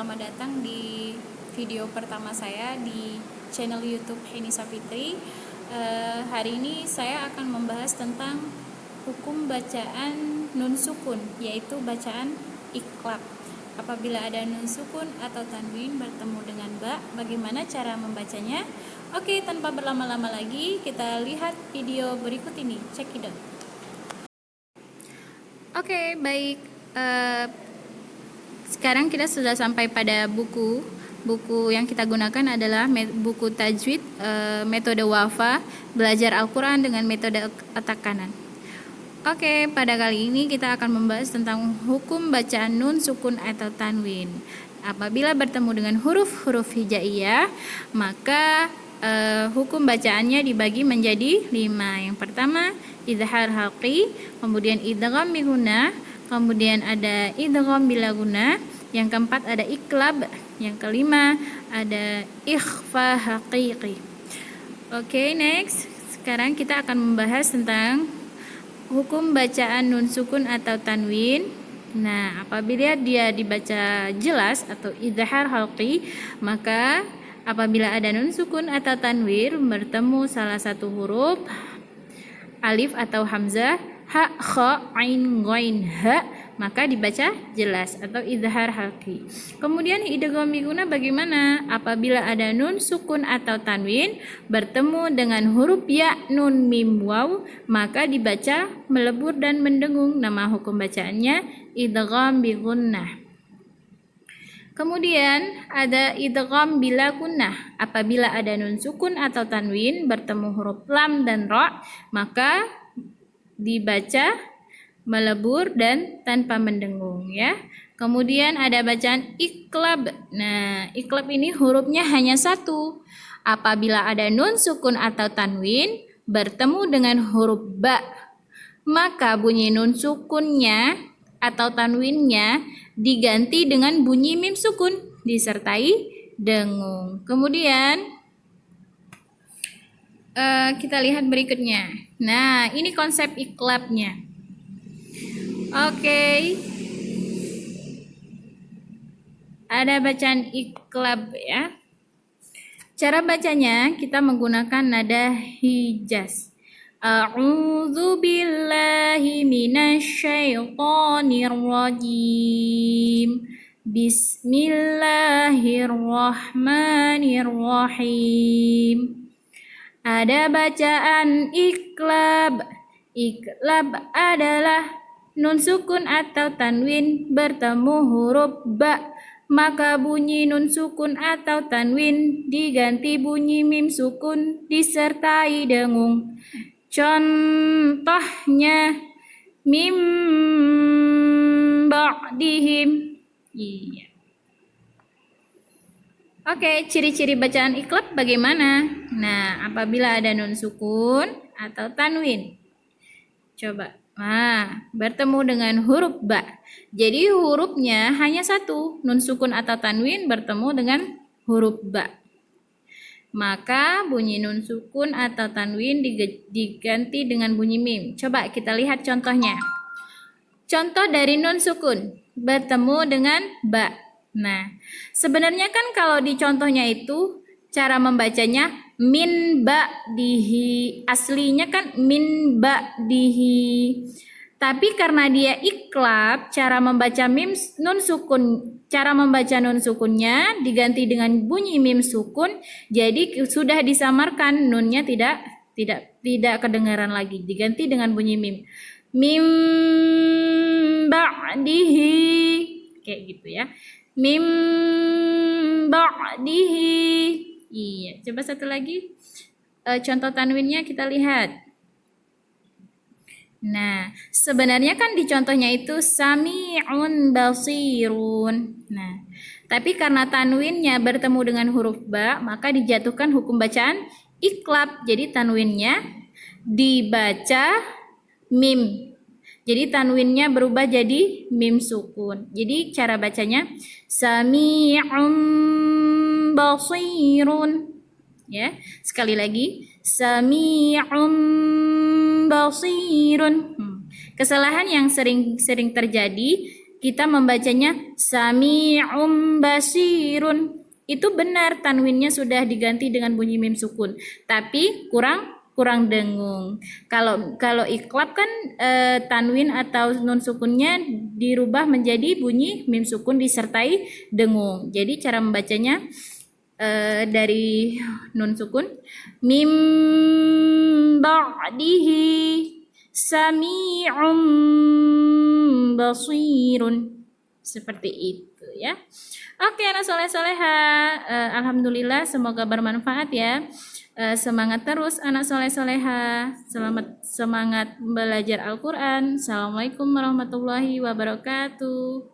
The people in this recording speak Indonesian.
selamat datang di video pertama saya di channel YouTube Henisa Fitri. Hari ini saya akan membahas tentang hukum bacaan nun sukun, yaitu bacaan iqlab. Apabila ada nun sukun atau tanwin bertemu dengan ba, bagaimana cara membacanya? Oke, tanpa berlama-lama lagi, kita lihat video berikut ini. Check it out. Oke, baik. Sekarang kita sudah sampai pada buku yang kita gunakan adalah buku tajwid, metode wafa, belajar Al-Quran dengan metode otak kanan. Oke, pada kali ini kita akan membahas tentang hukum bacaan nun sukun atau tanwin. Apabila bertemu dengan huruf-huruf hijaiyah, maka hukum bacaannya dibagi menjadi 5. Yang pertama idhar halqi, kemudian idgham bihuna, kemudian ada idgham bila guna, yang keempat ada iqlab, yang kelima ada ikhfa haqiqi. Oke, next. Sekarang kita akan membahas tentang hukum bacaan nun sukun atau tanwin. Nah, apabila dia dibaca jelas atau idhar halqi, maka apabila ada nun sukun atau tanwin bertemu salah satu huruf alif atau hamzah, ha, kha, ain, ghain, ha, maka dibaca jelas atau idhar halqi. Kemudian idgham biguna bagaimana? Apabila ada nun sukun atau tanwin bertemu dengan huruf ya, nun, mim, waw, maka dibaca melebur dan mendengung. Nama hukum bacaannya idgham bigunnah. Kemudian ada idgham bila gunnah. Apabila ada nun sukun atau tanwin bertemu huruf lam dan ra, maka dibaca melebur dan tanpa mendengung, ya. Kemudian ada bacaan iqlab. Nah, iqlab ini hurufnya hanya satu. Apabila ada nun sukun atau tanwin bertemu dengan huruf ba, maka bunyi nun sukunnya atau tanwinnya diganti dengan bunyi mim sukun disertai dengung. Kemudian kita lihat berikutnya. Nah, ini konsep iqlabnya. Oke. Ada bacaan iqlab, ya. Cara bacanya kita menggunakan nada hijaz. A'udzu billahi minasyaitonir rajim. Bismillahirrahmanirrahim. Ada bacaan iqlab. Iqlab adalah nun sukun atau tanwin bertemu huruf ba, maka bunyi nun sukun atau tanwin diganti bunyi mim sukun disertai dengung. Contohnya mim ba'dihim. Iya. Oke, ciri-ciri bacaan iqlab bagaimana? Nah, apabila ada nun sukun atau tanwin, coba. Nah, bertemu dengan huruf ba. Jadi hurufnya hanya satu, nun sukun atau tanwin bertemu dengan huruf ba. Maka bunyi nun sukun atau tanwin diganti dengan bunyi mim. Coba kita lihat contohnya. Contoh dari nun sukun bertemu dengan ba. Nah, sebenarnya kan kalau di contohnya itu cara membacanya min ba'dihi. Aslinya kan min ba'dihi. Tapi karena dia iqlab, cara membaca nun sukunnya diganti dengan bunyi mim sukun, jadi sudah disamarkan, nunnya tidak kedengaran lagi, diganti dengan bunyi mim. Mim ba'dihi, kayak gitu ya. Mim ba'dihi. Iya, coba satu lagi. Contoh tanwinnya kita lihat. Nah, sebenarnya kan di contohnya itu sami'un basirun. Nah, tapi karena tanwinnya bertemu dengan huruf ba, maka dijatuhkan hukum bacaan iqlab. Jadi tanwinnya dibaca mim. Jadi tanwinnya berubah jadi mim sukun. Jadi cara bacanya sami'un basirun. Ya, sekali lagi sami'un basirun. Kesalahan yang sering terjadi kita membacanya sami'um basirun. Itu benar, tanwinnya sudah diganti dengan bunyi mim sukun, tapi kurang dengung. Kalau iklab kan tanwin atau nun sukunnya dirubah menjadi bunyi mim sukun disertai dengung. Jadi cara membacanya dari nun sukun mim ba'dihi sami'um basirun, seperti itu ya. Oke, anak soleh soleha, alhamdulillah semoga bermanfaat ya. Semangat terus anak soleh soleha, selamat semangat belajar Al-Quran. Assalamualaikum warahmatullahi wabarakatuh.